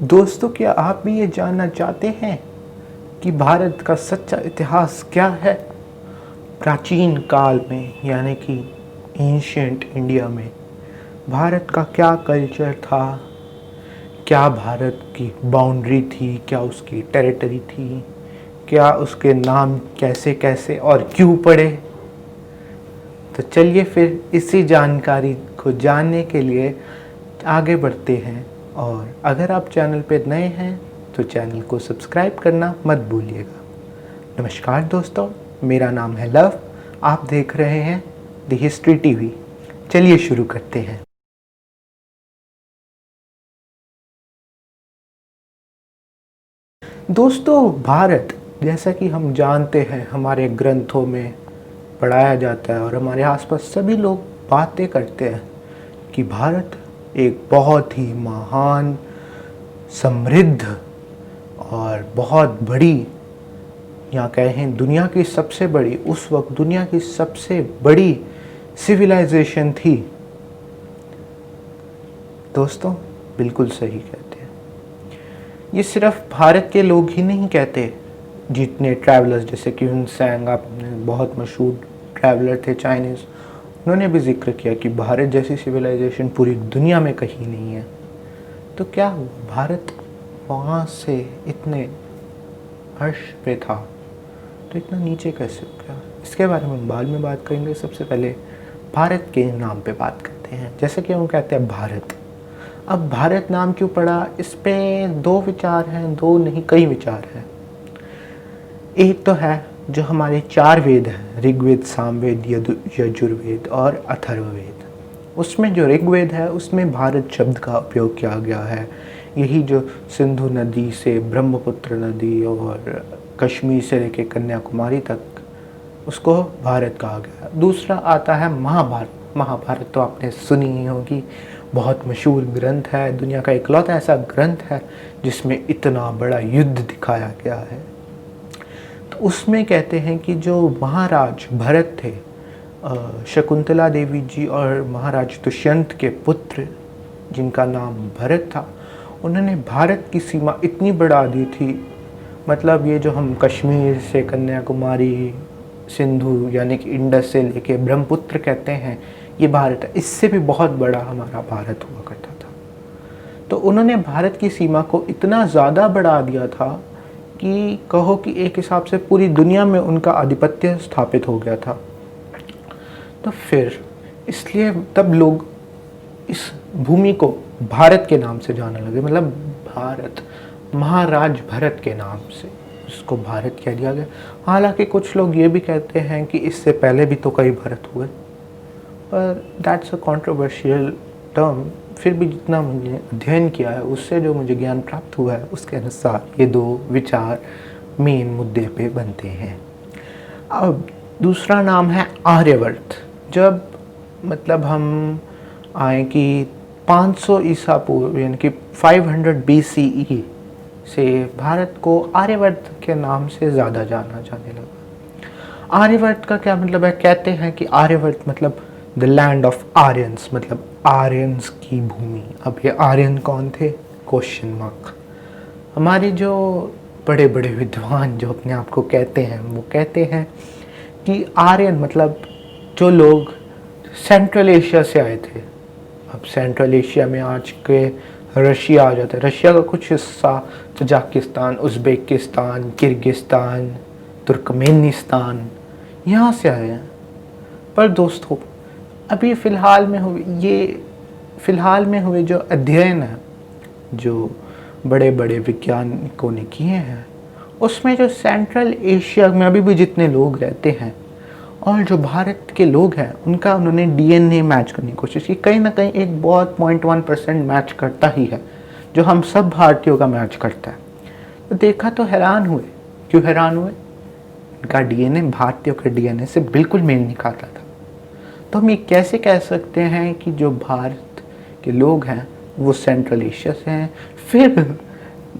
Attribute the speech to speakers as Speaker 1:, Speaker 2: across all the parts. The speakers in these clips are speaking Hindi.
Speaker 1: दोस्तों, क्या आप भी ये जानना चाहते हैं कि भारत का सच्चा इतिहास क्या है? प्राचीन काल में यानी कि एंशियंट इंडिया में भारत का क्या कल्चर था? क्या भारत की बाउंड्री थी? क्या उसकी टेरिटरी थी? क्या उसके नाम कैसे कैसे और क्यों पड़े? तो चलिए फिर इसी जानकारी को जानने के लिए आगे बढ़ते हैं। और अगर आप चैनल पे नए हैं तो चैनल को सब्सक्राइब करना मत भूलिएगा। नमस्कार दोस्तों, मेरा नाम है लव। आप देख रहे हैं द हिस्ट्री टीवी। चलिए शुरू करते हैं। दोस्तों, भारत जैसा कि हम जानते हैं, हमारे ग्रंथों में पढ़ाया जाता है और हमारे आसपास सभी लोग बातें करते हैं कि भारत एक बहुत ही महान, समृद्ध और बहुत बड़ी, या कहें दुनिया की सबसे बड़ी, उस वक्त दुनिया की सबसे बड़ी सिविलाइजेशन थी। दोस्तों, बिल्कुल सही कहते हैं। ये सिर्फ भारत के लोग ही नहीं कहते, जितने ट्रैवलर्स जैसे कि ह्यून त्सांग, आपने बहुत मशहूर ट्रैवलर थे चाइनीज़, उन्होंने भी जिक्र किया कि भारत जैसी सिविलाइजेशन पूरी दुनिया में कहीं नहीं है। तो क्या भारत वहाँ से इतने अर्श पे था तो इतना नीचे कैसे हो गया? इसके बारे में हम बाद में बात करेंगे। सबसे पहले भारत के नाम पे बात करते हैं। जैसे कि हम कहते हैं भारत, अब भारत नाम क्यों पड़ा, इस पे दो विचार हैं, दो नहीं कई विचार हैं। एक तो है जो हमारे चार वेद हैं, ऋग्वेद, सामवेद, यजुर्वेद और अथर्ववेद। उसमें जो ऋग्वेद है उसमें भारत शब्द का उपयोग किया गया है। यही जो सिंधु नदी से ब्रह्मपुत्र नदी और कश्मीर से लेकर कन्याकुमारी तक, उसको भारत कहा गया। दूसरा आता है महाभारत। महाभारत तो आपने सुनी ही होगी, बहुत मशहूर ग्रंथ है, दुनिया का इकलौता ऐसा ग्रंथ है जिसमें इतना बड़ा युद्ध दिखाया गया है। तो उसमें कहते हैं कि जो महाराज भरत थे, शकुंतला देवी जी और महाराज दुष्यंत के पुत्र जिनका नाम भरत था, उन्होंने भारत की सीमा इतनी बढ़ा दी थी। मतलब ये जो हम कश्मीर से कन्याकुमारी, सिंधु यानी कि इंडस से लेके ब्रह्मपुत्र कहते हैं, ये भारत है, इससे भी बहुत बड़ा हमारा भारत हुआ करता था। तो उन्होंने भारत की सीमा को इतना ज़्यादा बढ़ा दिया था कि कहो कि एक हिसाब से पूरी दुनिया में उनका आधिपत्य स्थापित हो गया था। तो फिर इसलिए तब लोग इस भूमि को भारत के नाम से जानने लगे। मतलब भारत, महाराज भरत के नाम से इसको भारत कह दिया गया। हालांकि कुछ लोग ये भी कहते हैं कि इससे पहले भी तो कई भारत हुए, पर दैट्स अ कंट्रोवर्शियल टर्म। फिर भी जितना मुझे अध्ययन किया है, उससे जो मुझे ज्ञान प्राप्त हुआ है, उसके अनुसार ये दो विचार मेन मुद्दे पे बनते हैं। अब दूसरा नाम है आर्यवर्त। जब मतलब हम आए कि 500 ईसा पूर्व यानी कि 500 BCE से भारत को आर्यवर्त के नाम से ज़्यादा जाना जाने लगा। आर्यवर्त का क्या मतलब है? कहते हैं कि आर्यवर्त मतलब द लैंड ऑफ आर्यंस, मतलब आर्यंस की भूमि। अब ये आर्यन कौन थे? Question mark. हमारे जो बड़े बड़े विद्वान जो अपने आप को कहते हैं, वो कहते हैं कि आर्यन मतलब जो लोग सेंट्रल एशिया से आए थे। अब सेंट्रल एशिया में आज के रशिया आ जाता है, रशिया का कुछ हिस्सा, तजाकिस्तान, उज़्बेकिस्तान, किर्गिस्तान, तुर्कमेनिस्तान, यहाँ से आए हैं। पर दोस्तों, अभी फ़िलहाल में हुए जो अध्ययन है, जो बड़े बड़े वैज्ञानिकों ने किए हैं, उसमें जो सेंट्रल एशिया में अभी भी जितने लोग रहते हैं और जो भारत के लोग हैं, उनका उन्होंने DNA मैच करने की कोशिश की। कहीं ना कहीं एक बहुत 0.1% मैच करता ही है, जो हम सब भारतीयों का मैच करता है। तो देखा तो हैरान हुए। क्यों हैरान हुए? उनका DNA भारतीयों के DNA से बिल्कुल मेल नहीं खाता था। तो हम ये कैसे कह सकते हैं कि जो भारत के लोग हैं वो सेंट्रल एशिया से हैं? फिर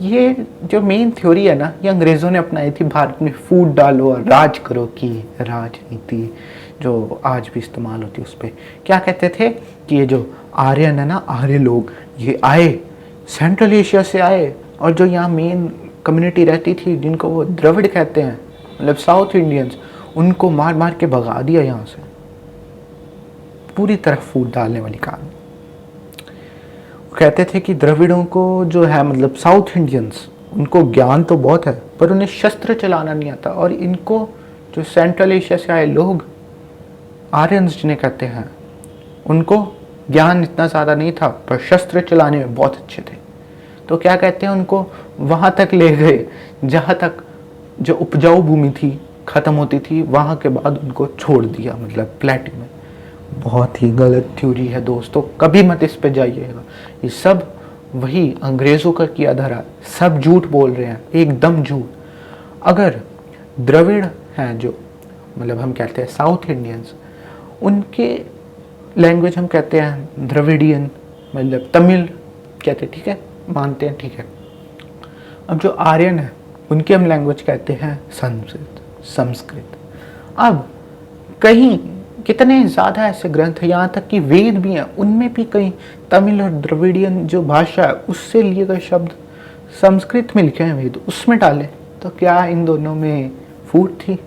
Speaker 1: ये जो मेन थ्योरी है ना, ये अंग्रेज़ों ने अपनाई थी, भारत में फूट डालो और राज करो की राजनीति जो आज भी इस्तेमाल होती है। उस पर क्या कहते थे कि ये जो आर्यन है ना, आर्य लोग, ये आए सेंट्रल एशिया से आए और जो यहाँ मेन कम्युनिटी रहती थी जिनको वो द्रविड़ कहते हैं, मतलब साउथ इंडियंस, उनको मार मार के भगा दिया यहाँ से। पूरी तरफ फूट डालने वाली कहानी। कहते थे कि द्रविड़ों को जो है, मतलब साउथ इंडियंस, उनको ज्ञान तो बहुत है पर उन्हें शस्त्र चलाना नहीं आता, और इनको जो सेंट्रल एशिया से आए लोग, आर्यंस जिन्हें कहते हैं, उनको ज्ञान इतना ज़्यादा नहीं था पर शस्त्र चलाने में बहुत अच्छे थे। तो क्या कहते हैं, उनको वहाँ तक ले गए जहाँ तक जो उपजाऊ भूमि थी ख़त्म होती थी, वहाँ के बाद उनको छोड़ दिया, मतलब प्लेट में। बहुत ही गलत थ्योरी है दोस्तों, कभी मत इस पे जाइएगा। ये सब वही अंग्रेज़ों का किया धरा, सब झूठ बोल रहे हैं, एकदम झूठ। अगर द्रविड़ हैं जो, मतलब हम कहते हैं साउथ इंडियंस, उनके लैंग्वेज हम कहते हैं द्रविडियन, मतलब तमिल कहते हैं, ठीक है, मानते हैं, ठीक है। अब जो आर्यन है उनकी हम लैंग्वेज कहते हैं संस्कृत। अब कहीं कितने ज़्यादा ऐसे ग्रंथ हैं, यहाँ तक कि वेद भी हैं, उनमें भी कहीं तमिल और द्रविडियन जो भाषा है उससे लिए गए शब्द संस्कृत में लिखे हैं वेद, उसमें डाले। तो क्या इन दोनों में फूट थी?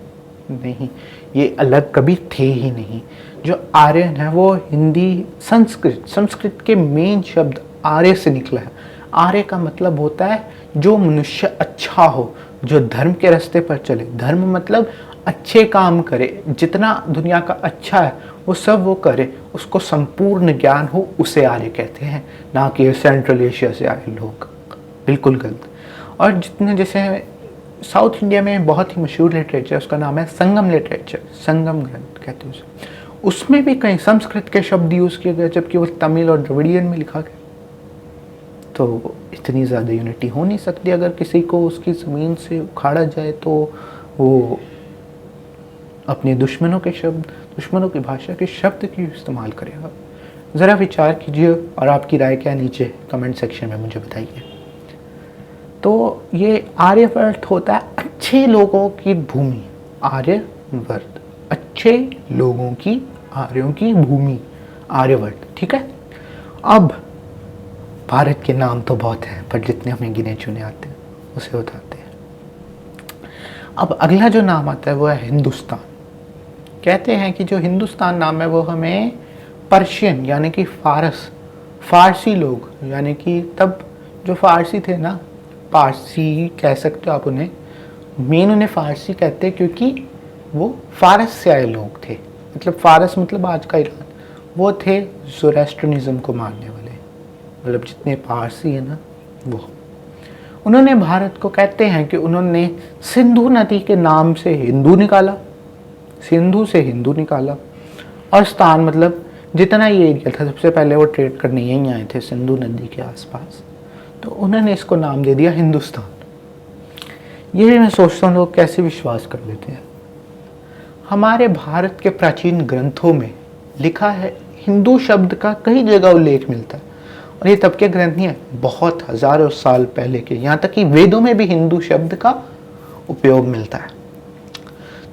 Speaker 1: नहीं, ये अलग कभी थे ही नहीं। जो आर्यन है वो हिंदी, संस्कृत के मेन शब्द आर्य से निकला है। आर्य का मतलब होता है जो मनुष्य अच्छा हो, जो धर्म के रास्ते पर चले। धर्म मतलब अच्छे काम करे, जितना दुनिया का अच्छा है वो सब वो करे, उसको संपूर्ण ज्ञान हो, उसे आर्य कहते हैं, ना कि सेंट्रल एशिया से आए लोग। बिल्कुल गलत। और जितने, जैसे साउथ इंडिया में बहुत ही मशहूर लिटरेचर, उसका नाम है संगम लिटरेचर, संगम ग्रंथ कहते हैं उसे। उसमें भी कहीं संस्कृत के शब्द यूज़ किए गए, जबकि वो तमिल और द्रविडियन में लिखा गया। तो इतनी ज़्यादा यूनिटी हो नहीं सकती। अगर किसी को उसकी ज़मीन से उखाड़ा जाए तो वो अपने दुश्मनों के शब्द, दुश्मनों की भाषा के शब्द क्यों इस्तेमाल करेगा? ज़रा विचार कीजिए और आपकी राय क्या नीचे कमेंट सेक्शन में मुझे बताइए। तो ये आर्यवर्त होता है अच्छे लोगों की भूमि, आर्यवर्त, अच्छे लोगों की, आर्यों की भूमि, आर्यवर्त, ठीक है। अब भारत के नाम तो बहुत हैं पर जितने हमें गिने चुने आते हैं उसे बताते हैं। अब अगला जो नाम आता है वो है हिंदुस्तान। कहते हैं कि जो हिंदुस्तान नाम है वो हमें पर्शियन यानी कि फारसी लोग, यानी कि तब जो फारसी थे ना, पारसी कह सकते हो आप उन्हें, मेन उन्हें फारसी कहते हैं क्योंकि वो फारस से आए लोग थे। मतलब फारस मतलब आज का ईरान, वो थे ज़ोरेस्ट्रियनिज़्म को मानने वाले, मतलब जितने पारसी है ना वो। उन्होंने भारत को, कहते हैं कि उन्होंने सिंधु नदी के नाम से हिंदू निकाला, सिंधु से हिंदू निकाला, और स्थान मतलब जितना ये एरिया था, सबसे पहले वो ट्रेड करने यहीं आए थे सिंधु नदी के आसपास, तो उन्होंने इसको नाम दे दिया हिंदुस्तान। ये भी मैं सोचता हूँ लोग कैसे विश्वास कर लेते हैं। हमारे भारत के प्राचीन ग्रंथों में लिखा है, हिंदू शब्द का कई जगह उल्लेख मिलता है, और ये तब के ग्रंथ नहीं है, बहुत हजारों साल पहले के, यहाँ तक कि वेदों में भी हिंदू शब्द का उपयोग मिलता है।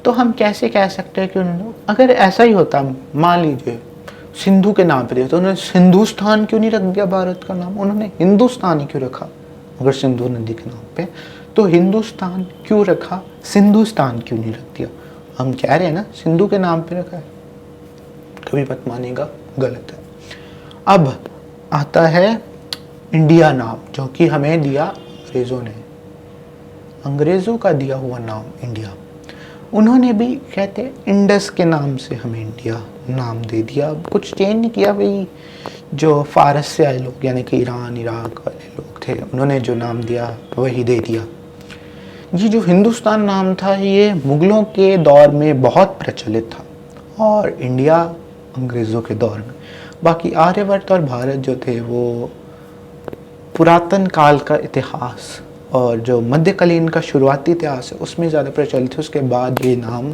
Speaker 1: तो हम कैसे कह सकते हैं कि अगर ऐसा ही होता, मान लीजिए सिंधु के नाम पे दिया, तो उन्होंने सिंधुस्तान क्यों नहीं रख दिया भारत का नाम? उन्होंने हिंदुस्तान ही क्यों रखा? अगर सिंधु नदी के नाम पे तो हिंदुस्तान क्यों रखा, सिंधुस्तान क्यों नहीं रख दिया? हम कह रहे हैं ना सिंधु के नाम पे रखा है। कभी मत मानेगा, गलत है। अब आता है इंडिया नाम, जो कि हमें दिया अंग्रेज़ों ने, अंग्रेज़ों का दिया हुआ नाम इंडिया। उन्होंने भी कहते इंडस के नाम से हमें इंडिया नाम दे दिया, कुछ चेंज नहीं किया। भाई जो फारस से आए लोग यानी कि ईरान इराक वाले लोग थे, उन्होंने जो नाम दिया वही दे दिया। ये जो हिंदुस्तान नाम था ये मुग़लों के दौर में बहुत प्रचलित था और इंडिया अंग्रेज़ों के दौर में। बाकी आर्यवर्त और भारत जो थे वो पुरातन काल का इतिहास और जो मध्यकालीन का शुरुआती इतिहास है उसमें ज़्यादा प्रचलित थे। उसके बाद ये नाम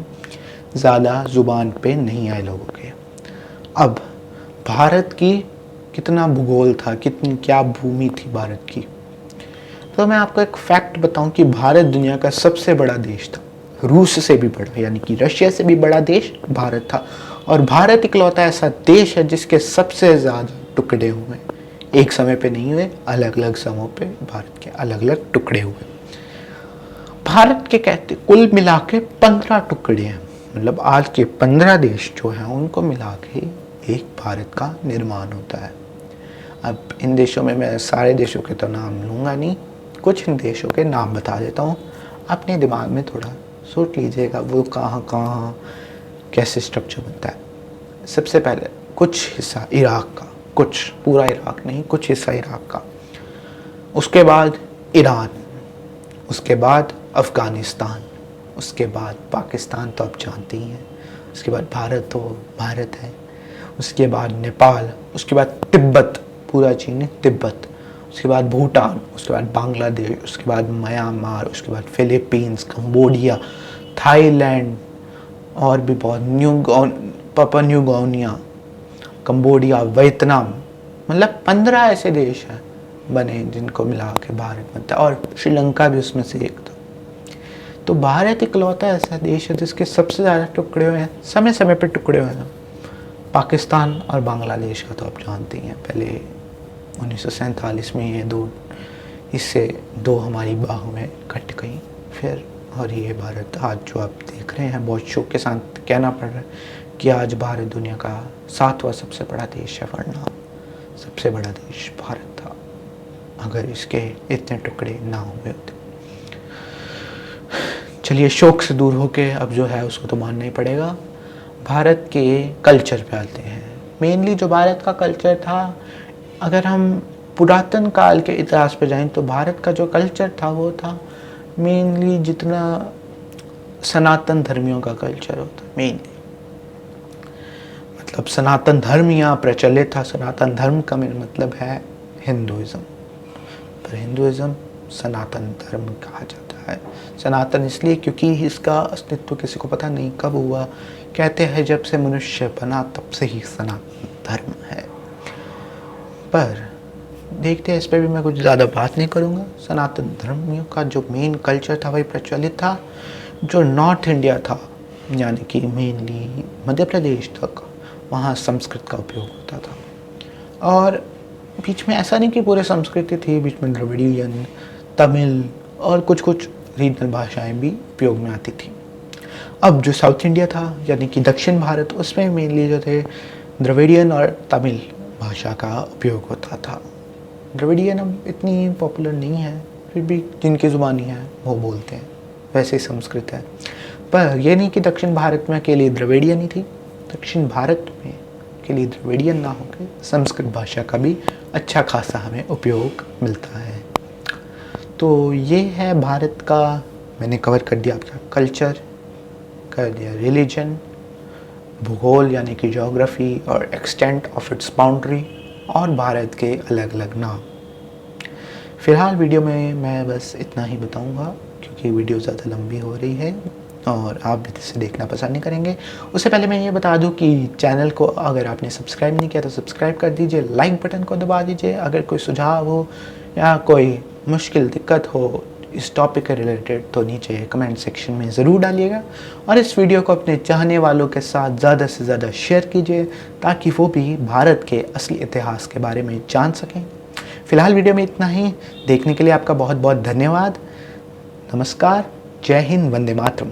Speaker 1: ज़्यादा ज़ुबान पे नहीं आए लोगों के। अब भारत की कितना भूगोल था, कितनी क्या भूमि थी भारत की, तो मैं आपको एक फैक्ट बताऊं कि भारत दुनिया का सबसे बड़ा देश था, रूस से भी बड़ा, यानी कि रशिया से भी बड़ा देश भारत था। और भारत इकलौता ऐसा देश है जिसके सबसे ज़्यादा टुकड़े हुए, एक समय पे नहीं हुए, अलग अलग समयों पे भारत के अलग अलग टुकड़े हुए। भारत के कहते कुल मिला के 15 टुकड़े हैं, मतलब आज के 15 देश जो हैं उनको मिला के एक भारत का निर्माण होता है। अब इन देशों में मैं सारे देशों के तो नाम लूँगा नहीं, कुछ इन देशों के नाम बता देता हूँ, अपने दिमाग में थोड़ा सोच लीजिएगा वो कहाँ कहाँ कैसे स्ट्रक्चर बनता है। सबसे पहले कुछ हिस्सा इराक का, कुछ पूरा इराक नहीं, कुछ हिस्सा इराक का, उसके बाद ईरान, उसके बाद अफ़गानिस्तान, उसके बाद पाकिस्तान तो आप जानते ही हैं, उसके बाद भारत तो भारत है, उसके बाद नेपाल, उसके बाद तिब्बत, पूरा चीन है तिब्बत, उसके बाद भूटान, उसके बाद बांग्लादेश, उसके बाद म्यांमार, उसके बाद फिलीपींस, कंबोडिया, थाईलैंड और भी बहुत Papua new Guinea, Cambodia, Vietnam, मतलब 15 ऐसे देश हैं बने जिनको मिला के भारत बनता है, और श्रीलंका भी उसमें से एक था। तो भारत इकलौता ऐसा देश है जिसके सबसे ज़्यादा टुकड़े हुए हैं, समय समय पर टुकड़े हुए हैं। पाकिस्तान और बांग्लादेश का तो आप जानते ही हैं, पहले 1947 में ये दो हिस्से, दो हमारी बाहों में कट गई फिर, और ये भारत आज जो आप देख रहे हैं, बहुत शौक के साथ कहना पड़ रहा है कि आज भारत दुनिया का 7वां सबसे बड़ा देश है, वरना सबसे बड़ा देश भारत था अगर इसके इतने टुकड़े ना हुए होते। चलिए शौक से दूर होके अब जो है उसको तो मानना ही पड़ेगा। भारत के कल्चर पे आते हैं। मेनली जो भारत का कल्चर था, अगर हम पुरातन काल के इतिहास पे जाएं तो भारत का जो कल्चर था वो था मेनली जितना सनातन धर्मियों का कल्चर होता मेनली, मतलब सनातन धर्म यहाँ प्रचलित था। सनातन धर्म का मेरा मतलब है हिंदुइज्म, पर हिंदुइज्म सनातन धर्म कहा जाता है। सनातन इसलिए क्योंकि इसका अस्तित्व किसी को पता नहीं कब हुआ, कहते हैं जब से मनुष्य बना तब से ही सनातन धर्म है। पर देखते हैं, इस पर भी मैं कुछ ज़्यादा बात नहीं करूँगा। सनातन धर्मियों का जो मेन कल्चर था वही प्रचलित था। जो नॉर्थ इंडिया था, यानी कि मेनली मध्य प्रदेश तक, वहाँ संस्कृत का उपयोग होता था। और बीच में ऐसा नहीं कि पूरे संस्कृत थी, बीच में द्रविड़ियन, तमिल और कुछ कुछ रीजनल भाषाएं भी उपयोग में आती थी। अब जो साउथ इंडिया था, यानी कि दक्षिण भारत, उसमें मेनली जो थे द्रविड़ियन और तमिल भाषा का उपयोग होता था। द्रविड़ियन अब इतनी पॉपुलर नहीं है, फिर भी जिनकी ज़ुबानी है वो बोलते हैं, वैसे ही संस्कृत है। पर ये नहीं कि दक्षिण भारत में अकेले द्रविड़ियन ही थी, दक्षिण भारत में अकेले द्रविड़ियन ना होकर संस्कृत भाषा का भी अच्छा खासा हमें उपयोग मिलता है। तो ये है भारत का, मैंने कवर कर दिया आपका कल्चर, कर दिया रिलीजन, भूगोल यानी कि ज्योग्राफी और एक्सटेंट ऑफ इट्स बाउंड्री, और भारत के अलग अलग नाम। फ़िलहाल वीडियो में मैं बस इतना ही बताऊंगा क्योंकि वीडियो ज़्यादा लंबी हो रही है और आप भी इसे देखना पसंद नहीं करेंगे। उससे पहले मैं ये बता दूं कि चैनल को अगर आपने सब्सक्राइब नहीं किया तो सब्सक्राइब कर दीजिए, लाइक बटन को दबा दीजिए। अगर कोई सुझाव हो या कोई मुश्किल दिक्कत हो इस टॉपिक के रिलेटेड तो नीचे कमेंट सेक्शन में ज़रूर डालिएगा, और इस वीडियो को अपने चाहने वालों के साथ ज़्यादा से ज़्यादा शेयर कीजिए ताकि वो भी भारत के असली इतिहास के बारे में जान सकें। फ़िलहाल वीडियो में इतना ही। देखने के लिए आपका बहुत बहुत धन्यवाद। नमस्कार, जय हिंद, वंदे मातरम।